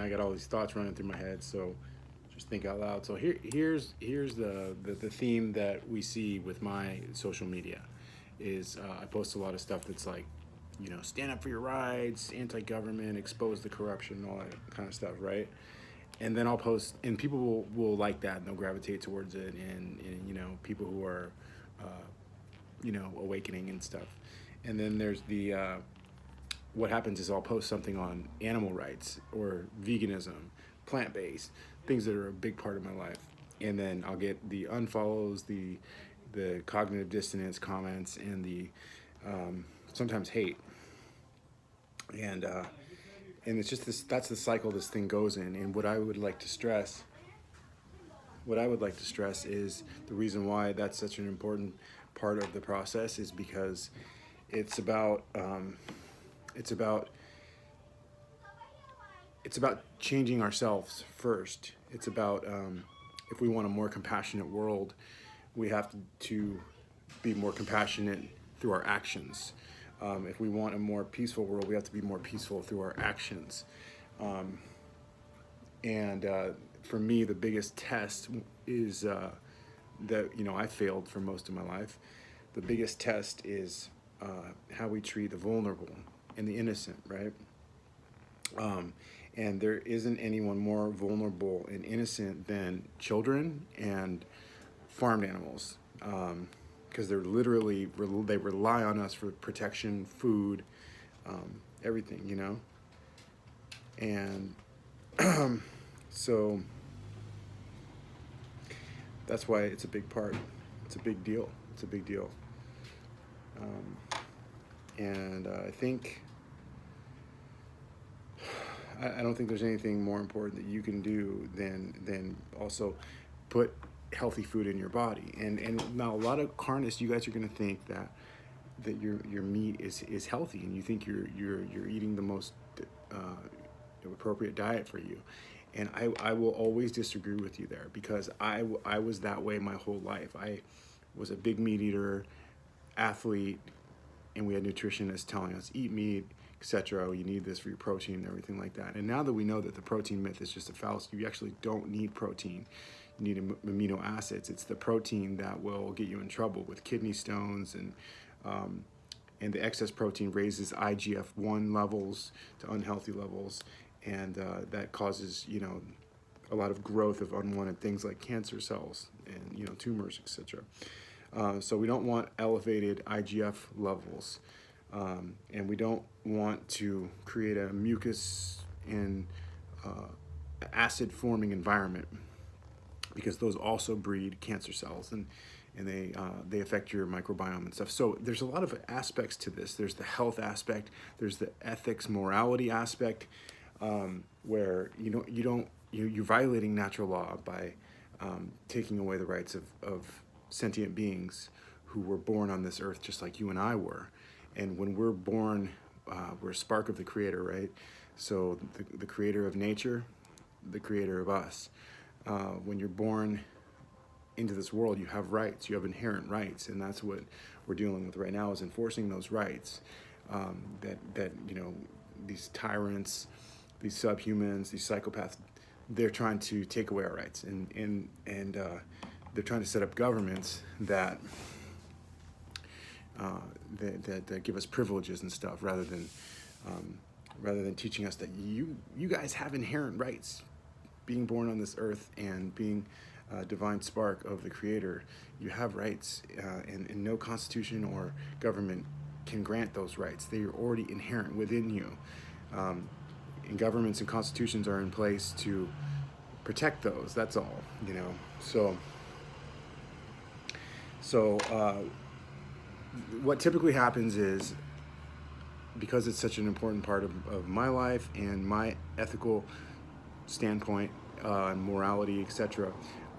I got all these thoughts running through my head. So just think out loud. So here's the theme that we see with my social media is I post a lot of stuff that's like, stand up for your rights, anti-government, expose the corruption, all that kind of stuff, right? And then I'll post, and people will like that, and they'll gravitate towards it, and people who are, uh, awakening and stuff. And then there's the what happens is I'll post something on animal rights or veganism, plant based, things that are a big part of my life. And then I'll get the unfollows, the cognitive dissonance comments, and the sometimes hate. And and it's just this. That's the cycle this thing goes in. And what I would like to stress is the reason why that's such an important part of the process is because it's about it's about it's about changing ourselves first. It's about if we want a more compassionate world, we have to be more compassionate through our actions. If we want a more peaceful world, we have to be more peaceful through our actions. Um, and for me, the biggest test is that I failed for most of my life. The biggest test is how we treat the vulnerable and the innocent, right? Um, and there isn't anyone more vulnerable and innocent than children and farmed animals, because they're literally they rely on us for protection, food, everything, and so that's why it's a big part. It's a big deal. It's a big deal. Um, and I think I don't think there's anything more important that you can do than also put healthy food in your body. And now a lot of carnists, you guys are going to think that your meat is healthy, and you think you're eating the most uh, appropriate diet for you. And I will always disagree with you there, because I was that way my whole life. I was a big meat eater, athlete, and we had nutritionists telling us eat meat, etc. You need this for your protein and everything like that. And now that we know that the protein myth is just a fallacy, you actually don't need protein. You need amino acids. It's the protein that will get you in trouble with kidney stones, and the excess protein raises IGF-1 levels to unhealthy levels, and that causes a lot of growth of unwanted things like cancer cells and tumors, etc. So we don't want elevated IGF levels, and we don't want to create a mucus and acid-forming environment, because those also breed cancer cells, and they affect your microbiome and stuff. So there's a lot of aspects to this. There's the health aspect. There's the ethics, morality aspect, where you're violating natural law by taking away the rights of sentient beings who were born on this earth just like you and I were. And when we're born, we're a spark of the Creator, right? So the Creator of nature, the Creator of us. When you're born into this world, you have rights. You have inherent rights, and that's what we're dealing with right now, is enforcing those rights. That these tyrants, these subhumans, these psychopaths, they're trying to take away our rights, and they're trying to set up governments that that give us privileges and stuff, rather than teaching us that you guys have inherent rights, being born on this earth and being a divine spark of the Creator. You have rights, and no constitution or government can grant those rights. They are already inherent within you. And governments and constitutions are in place to protect those. That's all, So what typically happens is, because it's such an important part of my life and my ethical standpoint, and morality, etc.,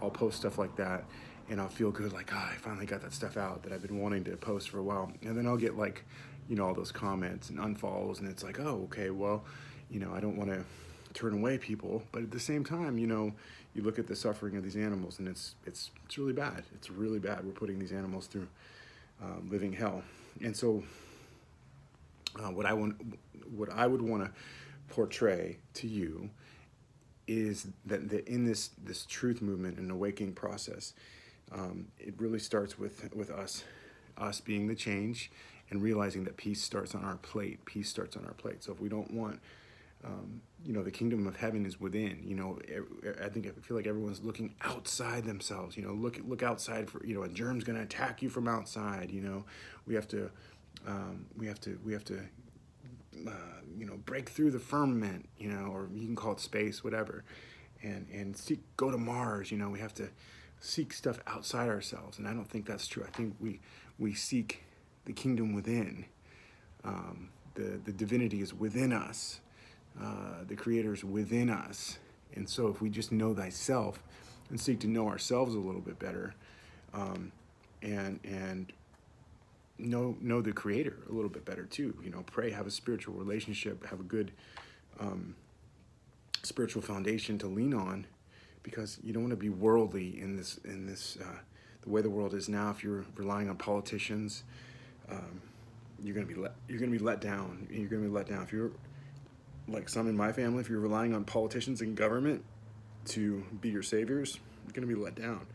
I'll post stuff like that, and I'll feel good, like, I finally got that stuff out that I've been wanting to post for a while. And then I'll get all those comments and unfollows, and it's like, oh, okay, well, I don't want to turn away people, but at the same time, you look at the suffering of these animals, and it's really bad. It's really bad. We're putting these animals through living hell. And so what I would want to portray to you is that in this truth movement and awakening process, it really starts with us being the change, and realizing that peace starts on our plate. Peace starts on our plate. So if we don't want, the kingdom of heaven is within. I feel like everyone's looking outside themselves. Look outside for, a germ's going to attack you from outside. We have to break through the firmament, or you can call it space, whatever, and go to Mars. We have to seek stuff outside ourselves, and I don't think that's true. I think we seek the kingdom within. The divinity is within us. The Creator's within us, and so if we just know thyself and seek to know ourselves a little bit better, and know the Creator a little bit better too. Pray, have a spiritual relationship, have a good spiritual foundation to lean on, because you don't want to be worldly in this the way the world is now. If you're relying on politicians, you're gonna be let down. You're gonna be let down if you're like some in my family. If you're relying on politicians and government to be your saviors, you're gonna be let down.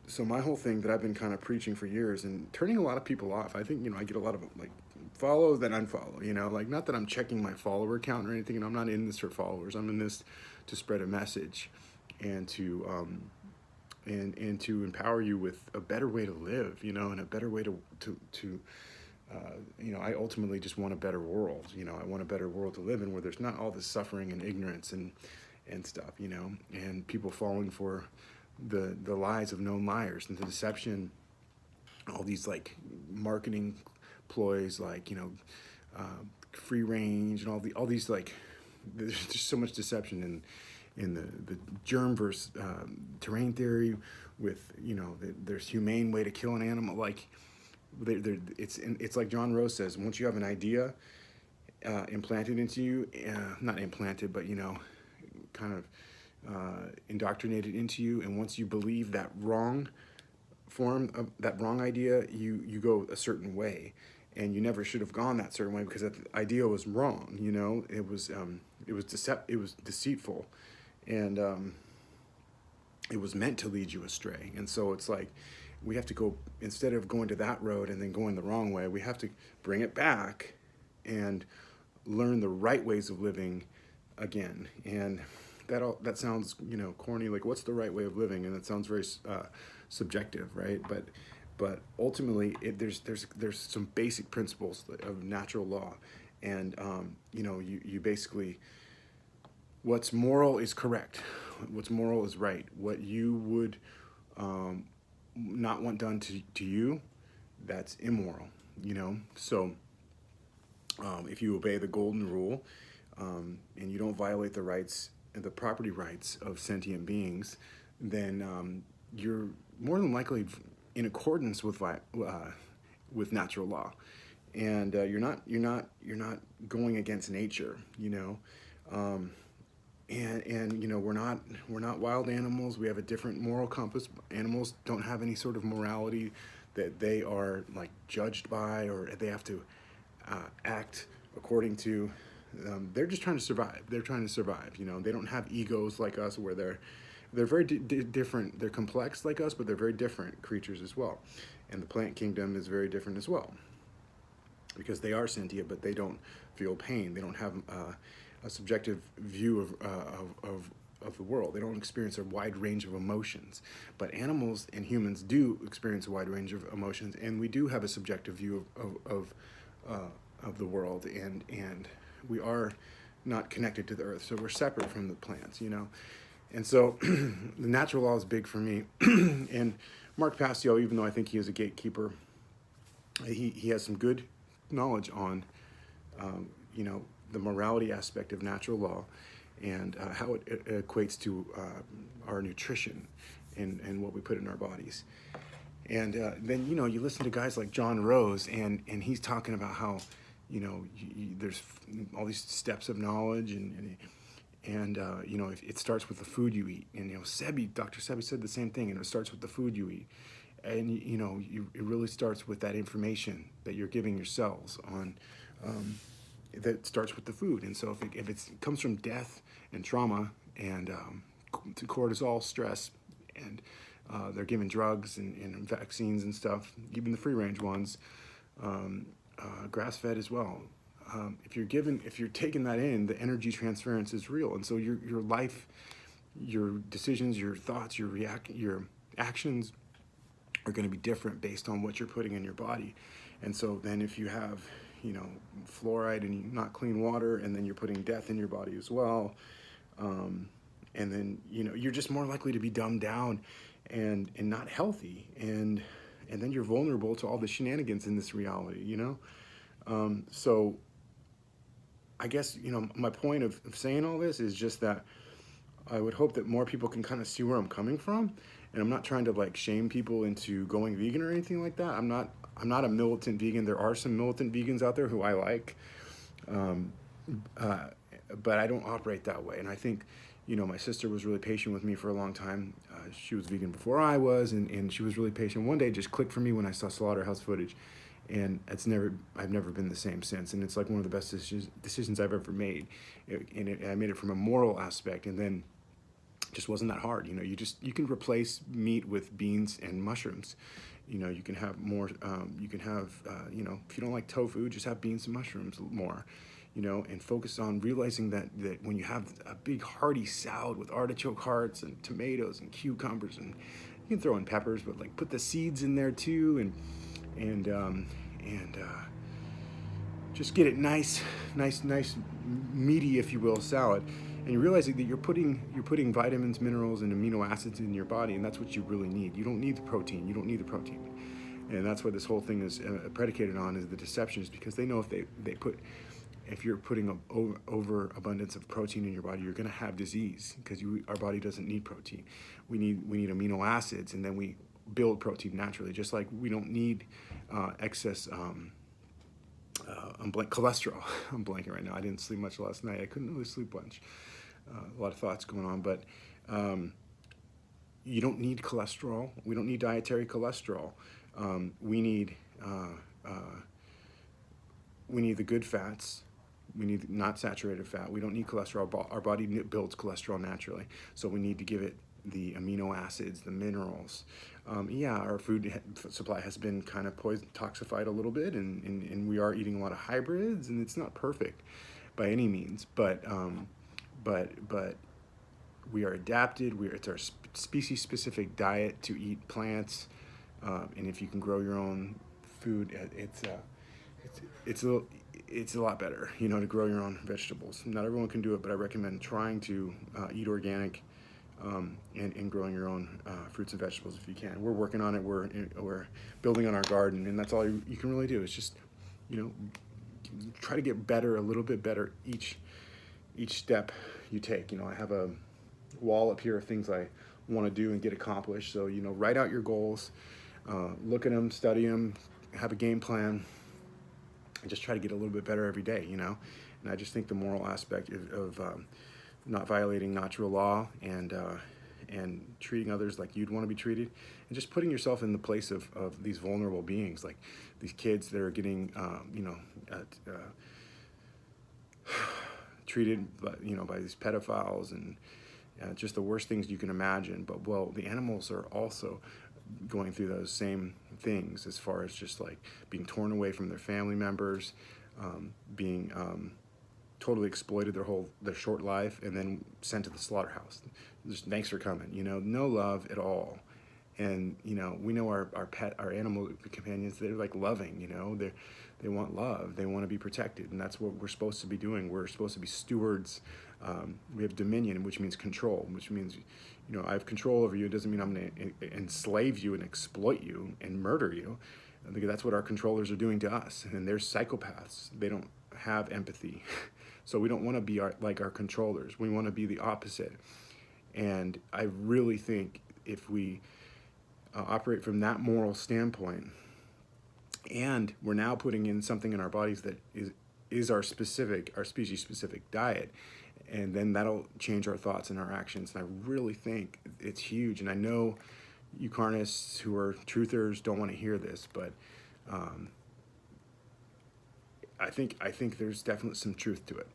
So my whole thing that I've been kind of preaching for years and turning a lot of people off. I think, I get a lot of like follow then unfollow, like, not that I'm checking my follower count or anything, and I'm not in this for followers. I'm in this to spread a message and to and to empower you with a better way to live, and a better way to I ultimately just want a better world. I want a better world to live in, where there's not all this suffering and ignorance and stuff, and people falling for the lies of known liars and the deception, all these like marketing ploys, like free range, and all these like, there's just so much deception in the germ versus terrain theory, with there's humane way to kill an animal. Like it's like John Rose says, once you have an idea implanted into you, not implanted, but kind of indoctrinated into you, and once you believe that wrong form of that wrong idea, you go a certain way, and you never should have gone that certain way, because that idea was wrong. It was deceitful, and it was meant to lead you astray. And so it's like, we have to go, instead of going to that road and then going the wrong way, we have to bring it back and learn the right ways of living again. And that sounds corny, like, what's the right way of living? And it sounds very subjective, right? But ultimately, there's some basic principles of natural law, and you basically, what's moral is correct, what's moral is right. What you would not want done to you, that's immoral. So if you obey the golden rule, and you don't violate the property rights of sentient beings, then you're more than likely in accordance with natural law, and you're not going against nature. We're not wild animals. We have a different moral compass. Animals don't have any sort of morality that they are like judged by, or they have to act according to. They're just trying to survive. They're trying to survive. They don't have egos like us, where they're very different. They're complex like us, but they're very different creatures as well. And the plant kingdom is very different as well, because they are sentient, but they don't feel pain. They don't have a subjective view of the world. They don't experience a wide range of emotions. But animals and humans do experience a wide range of emotions, and we do have a subjective view of the world, and we are not connected to the earth, so we're separate from the plants, And so the natural law is big for me. And Mark Passio, even though I think he is a gatekeeper, he has some good knowledge on, the morality aspect of natural law, and how it equates to our nutrition and what we put in our bodies. And then, you listen to guys like John Rose, and he's talking about how, there's all these steps of knowledge, and it starts with the food you eat. And, Dr. Sebi said the same thing, and it starts with the food you eat. And, it really starts with that information that you're giving your cells on, that starts with the food. And so if it comes from death and trauma, and to cortisol, stress, and they're given drugs and vaccines and stuff, even the free-range ones, grass-fed as well. If you're taking that in, the energy transference is real, and so your life, your decisions, your thoughts, your actions are going to be different based on what you're putting in your body. And so then if you have, fluoride and not clean water, and then you're putting death in your body as well, and then you're just more likely to be dumbed down and not healthy, and then you're vulnerable to all the shenanigans in this reality. So I guess my point of saying all this is just that I would hope that more people can kind of see where I'm coming from, and I'm not trying to like shame people into going vegan or anything like that. I'm not a militant vegan. There are some militant vegans out there who I like, but I don't operate that way. And I think, my sister was really patient with me for a long time. She was vegan before I was, and she was really patient. One day it just clicked for me when I saw slaughterhouse footage, and I've never been the same since. And it's like one of the best decisions I've ever made. I made it from a moral aspect, and then just wasn't that hard. You can replace meat with beans and mushrooms. You can have more, if you don't like tofu, just have beans and mushrooms more, and focus on realizing that when you have a big hearty salad with artichoke hearts and tomatoes and cucumbers, and you can throw in peppers, but like put the seeds in there too, and just get it nice, meaty, if you will, salad. And you're realizing that you're putting vitamins, minerals, and amino acids in your body, and that's what you really need. You don't need the protein. And that's what this whole thing is predicated on, is the deception, is because they know if you're putting an overabundance of protein in your body, you're going to have disease, because our body doesn't need protein. We need amino acids, and then we build protein naturally. Just like we don't need excess cholesterol. I'm blanking right now. I didn't sleep much last night. I couldn't really sleep much. A lot of thoughts going on, but you don't need cholesterol. We don't need dietary cholesterol. We need the good fats. We need not saturated fat. We don't need cholesterol. Our body builds cholesterol naturally, so we need to give it the amino acids, the minerals. Our food supply has been kind of toxified a little bit, and we are eating a lot of hybrids, and it's not perfect by any means, but we are adapted. It's our species-specific diet to eat plants, and if you can grow your own food, it's a lot better, to grow your own vegetables. Not everyone can do it, but I recommend trying to eat organic. And growing your own fruits and vegetables if you can. We're working on it. We're building on our garden, and that's all you can really do. It's just, try to get better, a little bit better each step you take. I have a wall up here of things I want to do and get accomplished. So, write out your goals, look at them, study them, have a game plan, and just try to get a little bit better every day. And I just think the moral aspect of not violating natural law, and treating others like you'd want to be treated, and just putting yourself in the place of these vulnerable beings, like these kids that are getting treated by these pedophiles, and just the worst things you can imagine. But the animals are also going through those same things, as far as just like being torn away from their family members, being totally exploited their short life, and then sent to the slaughterhouse. Just thanks for coming. No love at all. And we know our animal companions, they're like loving. They want love. They want to be protected, and that's what we're supposed to be doing. We're supposed to be stewards. We have dominion, which means control, which means I have control over you. It doesn't mean I'm going to enslave you and exploit you and murder you. I think that's what our controllers are doing to us, and they're psychopaths. They don't have empathy. So we don't want to be like our controllers. We want to be the opposite. And I really think if we operate from that moral standpoint, and we're now putting in something in our bodies that is our species-specific diet, and then that'll change our thoughts and our actions. And I really think it's huge. And I know you carnists who are truthers don't want to hear this, but I think there's definitely some truth to it.